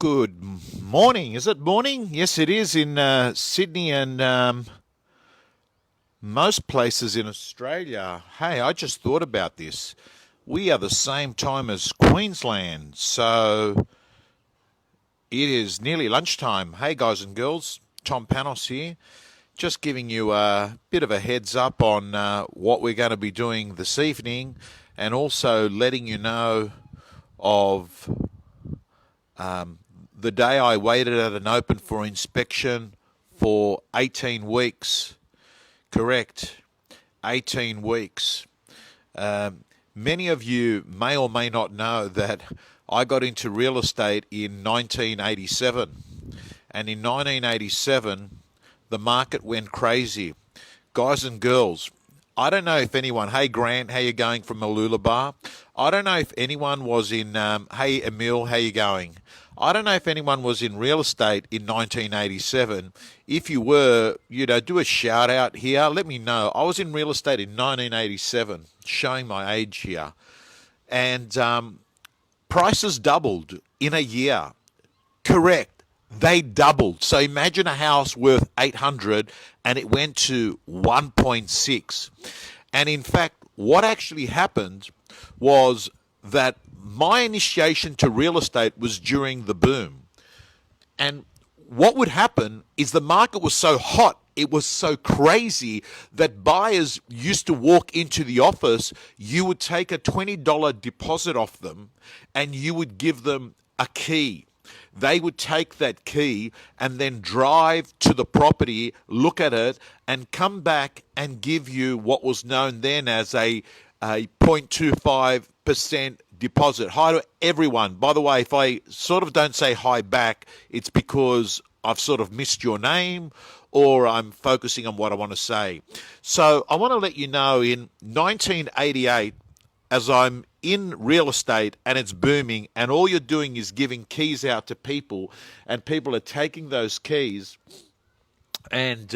Good morning. Is it morning? Yes, it is in Sydney and most places in Australia. Hey, I just thought about this. We are the same time as Queensland, so it is nearly lunchtime. Hey, guys and girls, Tom Panos here. Just giving you a bit of a heads up on what we're going to be doing this evening and also letting you know of the day I waited at an open for inspection for 18 weeks. Correct, 18 weeks. Many of you may or may not know that I got into real estate in 1987. And in 1987, the market went crazy. Guys and girls, I don't know if anyone, hey Grant, how you going from Mooloolaba? I don't know if anyone was in, hey Emil, how you going? I don't know if anyone was in real estate in 1987. If you were, do a shout out here. Let me know. I was in real estate in 1987, showing my age here. And prices doubled in a year. Correct. They doubled. So imagine a house worth 800 and it went to 1.6. And in fact, what actually happened was that my initiation to real estate was during the boom. And what would happen is the market was so hot, it was so crazy that buyers used to walk into the office, you would take a $20 deposit off them and you would give them a key. They would take that key and then drive to the property, look at it, and come back and give you what was known then as a 0.25% deposit. Hi to everyone. By the way, if I sort of don't say hi back, it's because I've sort of missed your name or I'm focusing on what I want to say. So I want to let you know in 1988, as I'm in real estate and it's booming and all you're doing is giving keys out to people and people are taking those keys and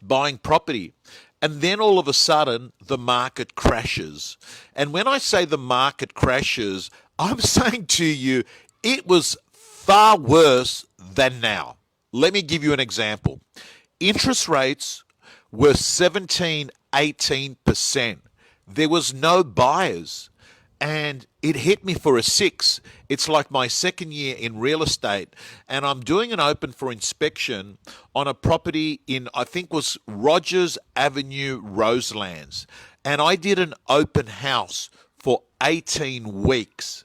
buying property. And then all of a sudden, the market crashes. And when I say the market crashes, I'm saying to you, it was far worse than now. Let me give you an example. Interest rates were 17, 18%. There was no buyers. And it hit me for a 6. It's like my second year in real estate, and I'm doing an open for inspection on a property in, I think was Rogers Avenue, Roselands. And I did an open house for 18 weeks,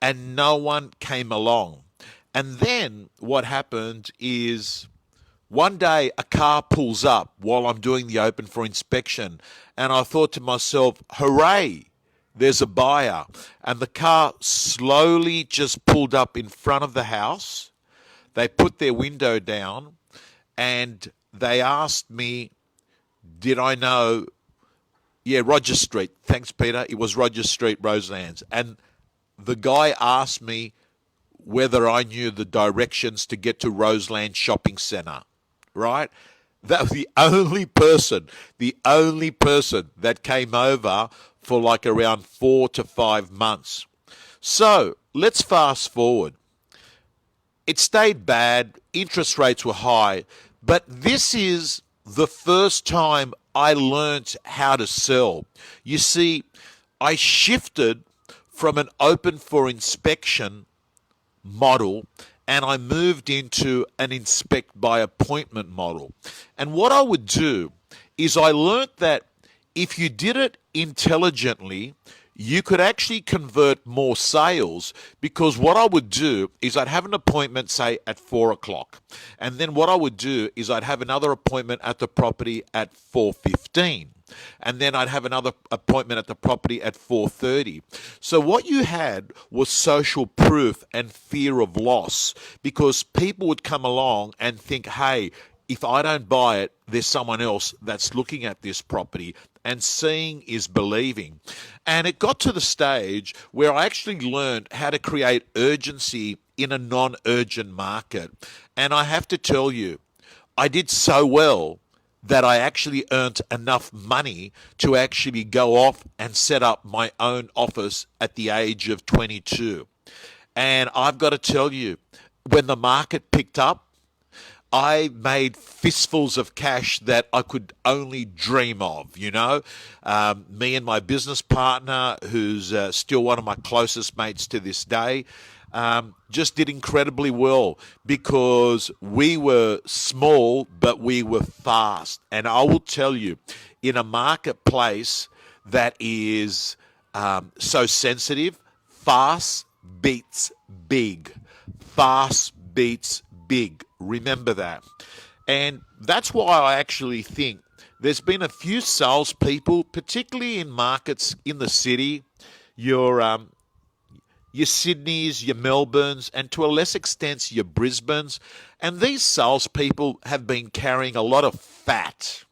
and no one came along. And then what happened is one day a car pulls up while I'm doing the open for inspection, and I thought to myself, hooray! There's a buyer. And the car slowly just pulled up in front of the house. They put their window down and they asked me, did I know? Yeah, Rogers Street. Thanks, Peter. It was Rogers Street, Roselands. And the guy asked me whether I knew the directions to get to Roseland Shopping Centre, right? That was the only person that came over for like around 4 to 5 months. So let's fast forward. It stayed bad. Interest rates were high. But this is the first time I learnt how to sell. You see, I shifted from an open for inspection model and I moved into an inspect by appointment model. And what I would do is I learnt that if you did it intelligently, you could actually convert more sales, because what I would do is I'd have an appointment, say, at 4 o'clock. And then what I would do is I'd have another appointment at the property at 4:15. And then I'd have another appointment at the property at 4:30. So what you had was social proof and fear of loss, because people would come along and think, hey, if I don't buy it, there's someone else that's looking at this property, and seeing is believing. And it got to the stage where I actually learned how to create urgency in a non-urgent market. And I have to tell you, I did so well that I actually earned enough money to actually go off and set up my own office at the age of 22. And I've got to tell you, when the market picked up, I made fistfuls of cash that I could only dream of, you know. Me and my business partner, who's still one of my closest mates to this day, just did incredibly well because we were small, but we were fast. And I will tell you, in a marketplace that is so sensitive, fast beats big. Fast beats big. Remember that. And that's why I actually think there's been a few salespeople, particularly in markets in the city, your your Sydneys, your Melbournes, and to a less extent your Brisbanes. And these salespeople have been carrying a lot of fat.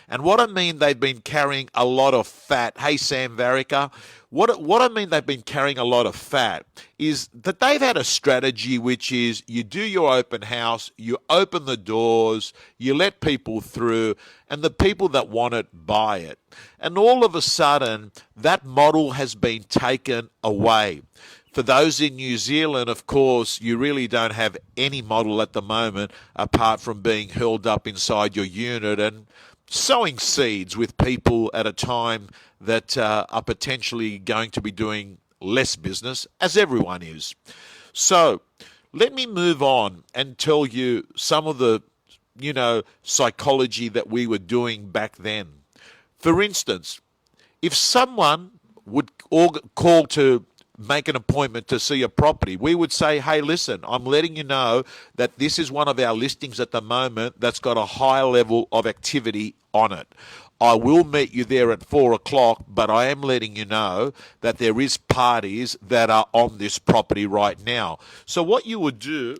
And what I mean they've been carrying a lot of fat, hey Sam Varica, what I mean they've been carrying a lot of fat is that they've had a strategy which is you do your open house, you open the doors, you let people through, and the people that want it buy it. And all of a sudden, that model has been taken away. For those in New Zealand, of course, you really don't have any model at the moment apart from being hurled up inside your unit and sowing seeds with people at a time that are potentially going to be doing less business, as everyone is. So let me move on and tell you some of the, psychology that we were doing back then. For instance, if someone would call to make an appointment to see a property, we would say, hey, listen, I'm letting you know that this is one of our listings at the moment that's got a high level of activity on it. I will meet you there at 4 o'clock, but I am letting you know that there is parties that are on this property right now. So what you would do,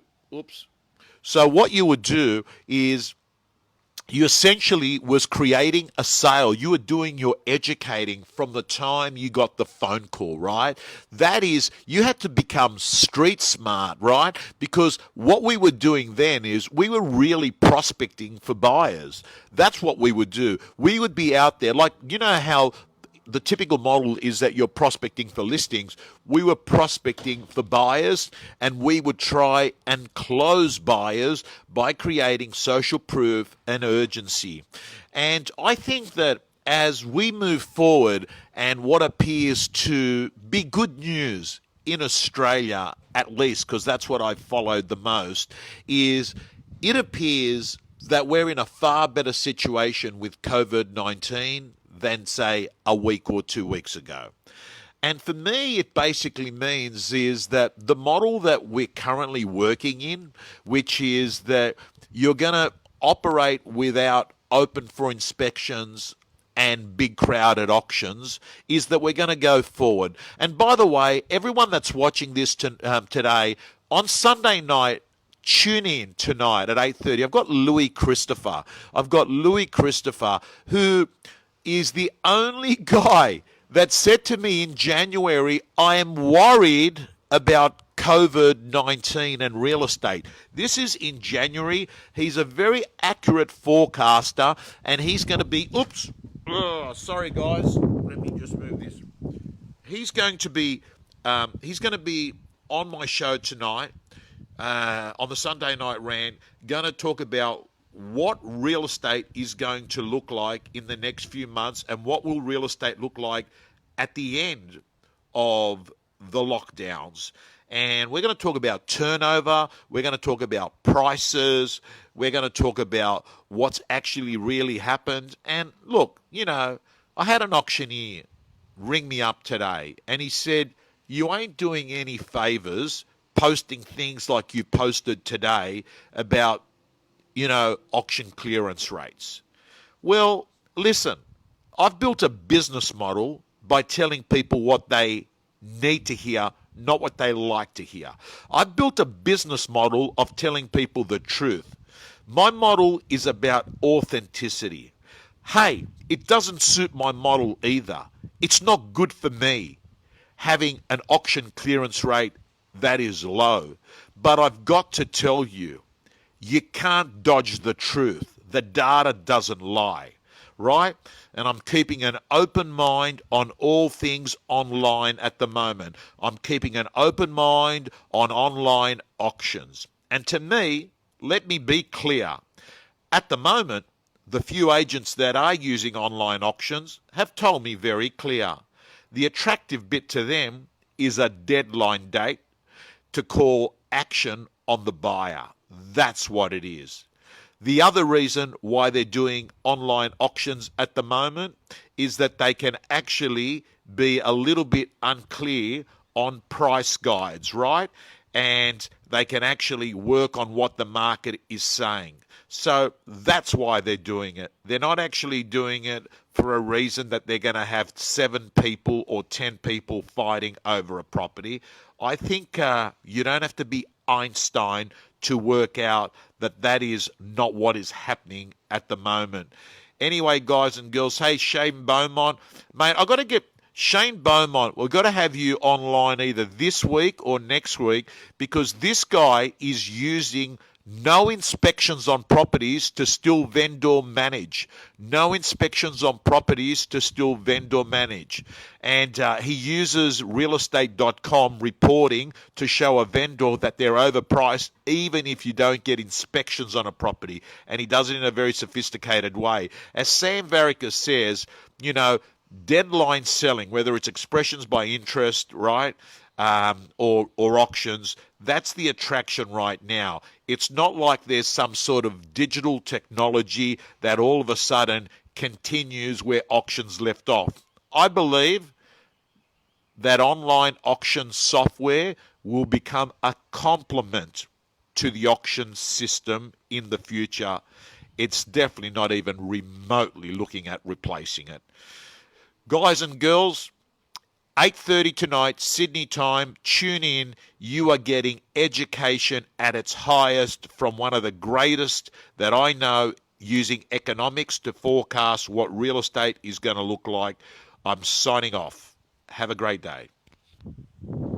is you essentially was creating a sale. You were doing your educating from the time you got the phone call, right? That is, you had to become street smart, right? Because what we were doing then is we were really prospecting for buyers. That's what we would do. We would be out there, like, you know how the typical model is that you're prospecting for listings. We were prospecting for buyers, and we would try and close buyers by creating social proof and urgency. And I think that as we move forward and what appears to be good news in Australia, at least, because that's what I've followed the most, is it appears that we're in a far better situation with COVID-19 than, say, a week or 2 weeks ago. And for me, it basically means is that the model that we're currently working in, which is that you're going to operate without open for inspections and big crowded auctions, is that we're going to go forward. And by the way, everyone that's watching this today, on Sunday night, tune in tonight at 8:30. I've got Louis Christopher. Who is the only guy that said to me in January, I am worried about COVID-19 and real estate. This is in January. He's a very accurate forecaster, and he's going to be, sorry guys, let me just move this. He's going to be on my show tonight, on the Sunday Night Rant, going to talk about what real estate is going to look like in the next few months, and what will real estate look like at the end of the lockdowns. And we're going to talk about turnover, we're going to talk about prices, we're going to talk about what's actually really happened. And look, I had an auctioneer ring me up today, and he said, you ain't doing any favors posting things like you posted today about auction clearance rates. Well, listen, I've built a business model by telling people what they need to hear, not what they like to hear. I've built a business model of telling people the truth. My model is about authenticity. Hey, it doesn't suit my model either. It's not good for me having an auction clearance rate that is low. But I've got to tell you, you can't dodge the truth. The data doesn't lie, right? And I'm keeping an open mind on all things online at the moment. I'm keeping an open mind on online auctions. And to me, let me be clear. At the moment, the few agents that are using online auctions have told me very clear. The attractive bit to them is a deadline date to call action on the buyer. That's what it is. The other reason why they're doing online auctions at the moment is that they can actually be a little bit unclear on price guides, right? And they can actually work on what the market is saying. So that's why they're doing it. They're not actually doing it for a reason that they're going to have 7 people or 10 people fighting over a property. I think you don't have to be Einstein to work out that that is not what is happening at the moment. Anyway, guys and girls, hey, Shane Beaumont, mate, I've got to get Shane Beaumont, we've got to have you online either this week or next week, because this guy is using no inspections on properties to still vendor manage. No inspections on properties to still vendor manage. And he uses realestate.com reporting to show a vendor that they're overpriced even if you don't get inspections on a property. And he does it in a very sophisticated way. As Sam Varica says, you know, deadline selling, whether it's expressions by interest, right, or auctions, that's the attraction right now. It's not like there's some sort of digital technology that all of a sudden continues where auctions left off. I believe that online auction software will become a complement to the auction system in the future. It's definitely not even remotely looking at replacing it. Guys and girls, 8:30 tonight, Sydney time. Tune in. You are getting education at its highest from one of the greatest that I know, using economics to forecast what real estate is going to look like. I'm signing off. Have a great day.